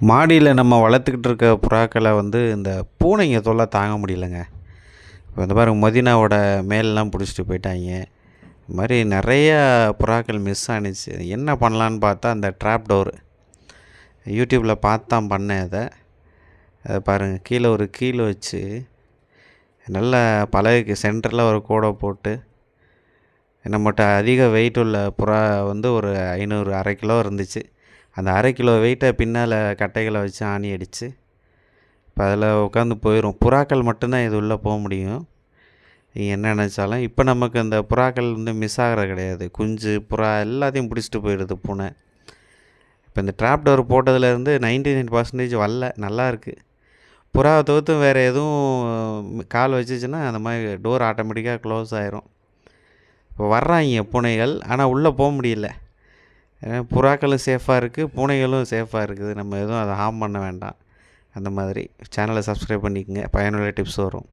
மாடியில் நம்ம வளர்த்துக்கிட்டு இருக்க புறாக்களை இந்த பூனைங்க தொல்லை தாங்க முடியலங்க. இப்போ பாருங்க, மொதினாவோட மேலெலாம் பிடிச்சிட்டு போயிட்டாங்க. இது மாதிரி நிறையா புறாக்கள் மிஸ் ஆணுச்சு. என்ன பண்ணலான்னு பார்த்தா அந்த ட்ராப் டோரு யூடியூப்பில் பார்த்து தான் பண்ணேன். அதை பாருங்கள், கீழே ஒரு கீழே வச்சு நல்லா பலகைக்கு சென்டரில் ஒரு கூடை போட்டு, நம்மகிட்ட அதிக வெயிட் உள்ள புறா ஒரு 500 1/2 கிலோ இருந்துச்சு. அந்த 1/2 கிலோ வெயிட்டை பின்னால் கட்டைகளை வச்சு ஆணி அடித்து இப்போ அதில் உட்காந்து போயிடும். புறாக்கள் மட்டும்தான் இது உள்ளே போக முடியும். நீங்கள் என்ன நினச்சாலும் இப்போ நமக்கு அந்த புறாக்கள் மிஸ் ஆகிற கிடையாது. குஞ்சு புறா எல்லாத்தையும் பிடிச்சிட்டு போயிடுது பூனை. இப்போ இந்த ட்ராப் டோர் போட்டதுலேருந்து 99% வரல, நல்லா இருக்குது. புறாவை தவிர்த்து வேறு எதுவும் கால் வச்சுச்சுன்னா அந்த மாதிரி டோர் ஆட்டோமேட்டிக்காக க்ளோஸ் ஆகிரும். இப்போ வர்றாங்க பூனைகள், ஆனால் உள்ளே போக முடியல. புறாக்களும் சேஃபாக இருக்குது, பூனைகளும் சேஃபாக இருக்குது. நம்ம எதுவும் அதை ஹார்ம் பண்ண வேண்டாம். அந்த மாதிரி சேனலை சப்ஸ்கிரைப் பண்ணிக்கங்க, பயனுள்ள டிப்ஸ் வரும்.